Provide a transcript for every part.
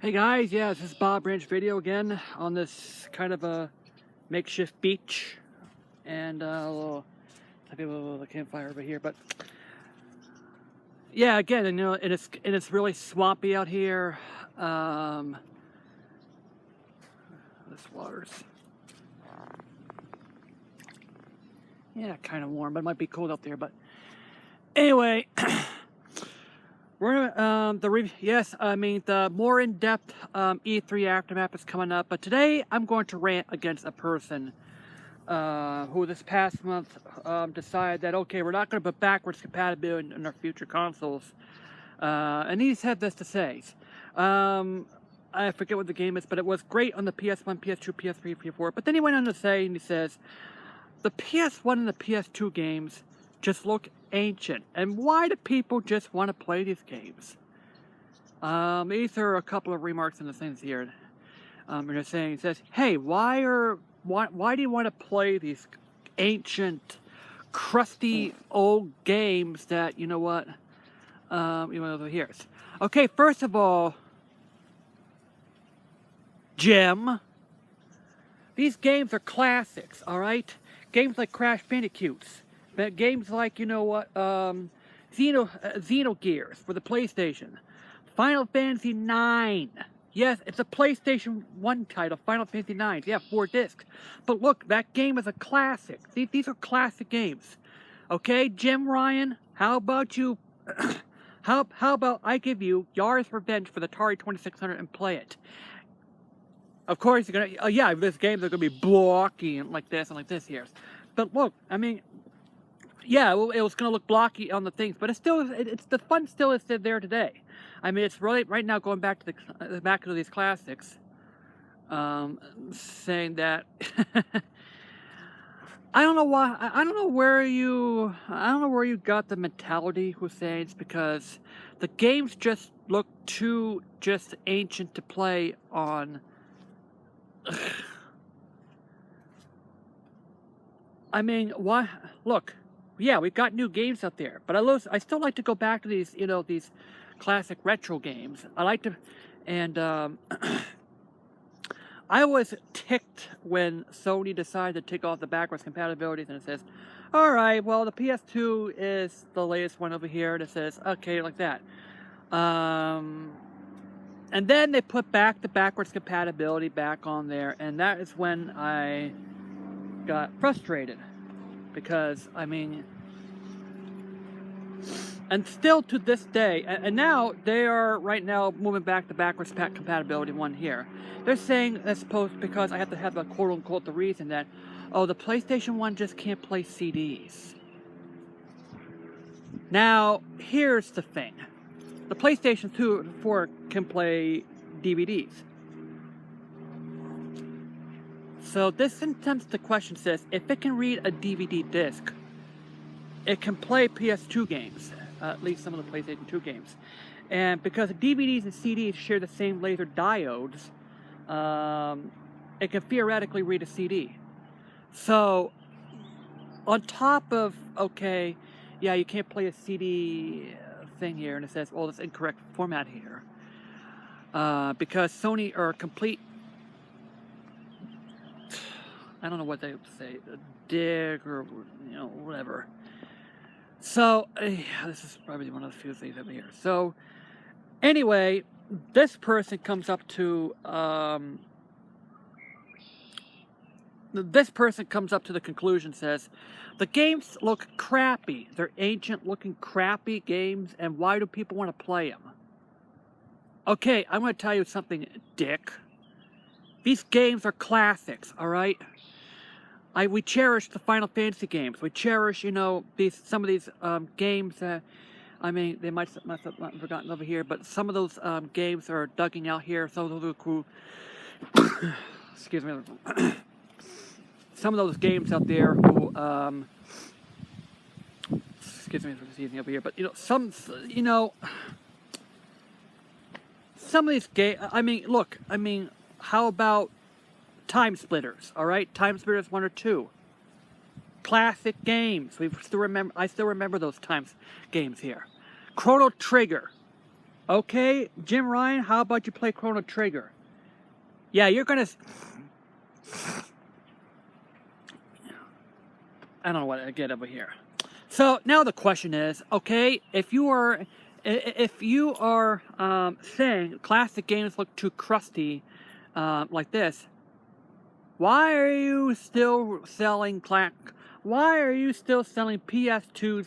Hey guys, yeah, this is Bob Branch video again on this kind of a makeshift beach, and a little campfire over here. But yeah, again, and, and it's really swampy out here. This water's kind of warm, but it might be cold out there. But anyway. We're the more in-depth E3 aftermath is coming up, but today I'm going to rant against a person who this past month decided that, okay, we're not going to put backwards compatibility in our future consoles, and he had this to say. I forget what the game is, but it was great on the PS1, PS2, PS3, PS4, but then he went on to say, and he says, the PS1 and the PS2 games just look ancient, and why do people just want to play these games? These are a couple of remarks in the things here. They're saying, it says, hey, why do you want to play these ancient, crusty old games that, you know what, over here? Okay, first of all, Jim, these games are classics, all right? Games like Crash Bandicoots. Games like, you know what, Xenogears for the PlayStation. Final Fantasy IX. Yes, it's a PlayStation 1 title, Final Fantasy IX. Yeah, 4 discs. But look, that game is a classic. These are classic games. Okay, Jim Ryan, how about you... how about I give you Yars Revenge for the Atari 2600 and play it? Of course, you're gonna... this games are gonna be blocky and like this here. But look, I mean... Yeah, well, it was going to look blocky on the things, but it's the fun still is there today. I mean, it's really right now going back to these classics, saying that I don't know why. I don't know where you got the mentality, Husseins, because the games just look too ancient to play on. I mean, why? Look. Yeah, we've got new games out there, but I still like to go back to these, these classic retro games. I like to, and I was ticked when Sony decided to take off the backwards compatibilities, and it says, all right, well, the PS2 is the latest one over here, and it says, okay, like that. And then they put back the backwards compatibility back on there, and that is when I got frustrated. Because, I mean, and still to this day, and now they are right now moving back to backwards compatibility one here. They're saying that's supposed because I have to have a quote unquote the reason that, oh, the PlayStation 1 just can't play CDs. Now, here's the thing. The PlayStation 2 and 4 can play DVDs. So this intends the question says, if it can read a DVD disc, it can play PS2 games, at least some of the PlayStation 2 games. And because DVDs and CDs share the same laser diodes, it can theoretically read a CD. So, on top of, okay, yeah, you can't play a CD thing here, and it says, well, it's incorrect format here. Because Sony are complete... I don't know what they would say, a dig or, whatever. So, this is probably one of the few things over here. So, anyway, this person comes up to, the conclusion, says, the games look crappy. They're ancient-looking crappy games, and why do people want to play them? Okay, I'm going to tell you something, dick. These games are classics, all right? We cherish the Final Fantasy games. We cherish, some of these games that, I mean, they might have forgotten over here, but some of those games are dugging out here. Some of those are cool. Excuse me. Some of those games out there who, excuse me for seeing over here, but, some of these games, I mean, look, how about Time Splitters, all right? Time Splitters 1 or 2. Classic games. I still remember those games here. Chrono Trigger. Okay, Jim Ryan, how about you play Chrono Trigger? Yeah, you're gonna... I don't know what I get over here. So now the question is, okay, if you are saying classic games look too crusty, like this, why are you still selling PS2s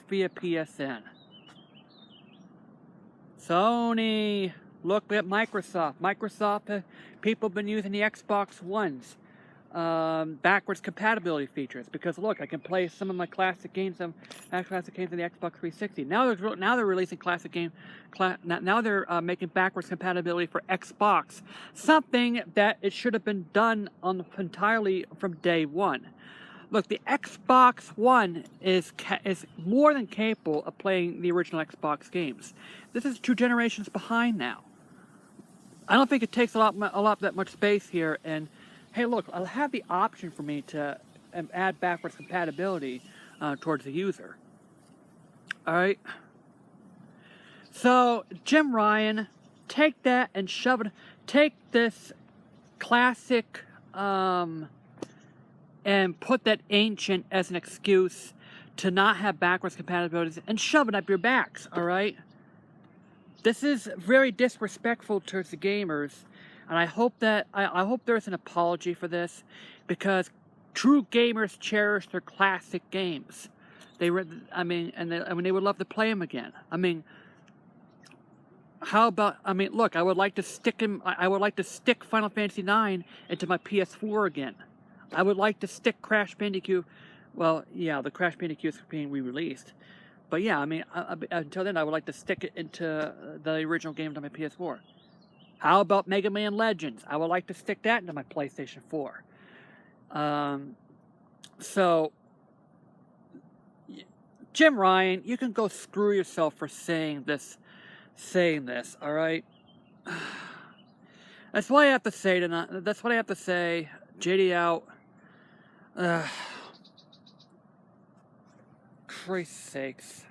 via PSN? Sony, look at Microsoft. People have been using the Xbox Ones. Backwards compatibility features, because look, I can play some of my classic games on the Xbox 360. Now they're releasing classic game. Now they're making backwards compatibility for Xbox, something that it should have been done on entirely from day one. Look, the Xbox One is more than capable of playing the original Xbox games. This is 2 generations behind now. I don't think it takes a lot that much space here. And hey, look, I'll have the option for me to add backwards compatibility towards the user. All right. So Jim Ryan, take that and shove it. Take this classic and put that ancient as an excuse to not have backwards compatibility and shove it up your backs. All right. This is very disrespectful towards the gamers, and I hope that I hope there's an apology for this, because true gamers cherish their classic games. They would love to play them again. I mean, how about? I mean, look, I would like to stick Final Fantasy IX into my PS4 again. I would like to stick Crash Bandicoot. Well, yeah, the Crash Bandicoot is being re-released. But yeah, I mean, until then, I would like to stick it into the original games on my PS4. How about Mega Man Legends? I would like to stick that into my PlayStation 4. So, Jim Ryan, you can go screw yourself for saying this, all right? That's what I have to say tonight. That's what I have to say. JD out. Christ's sakes.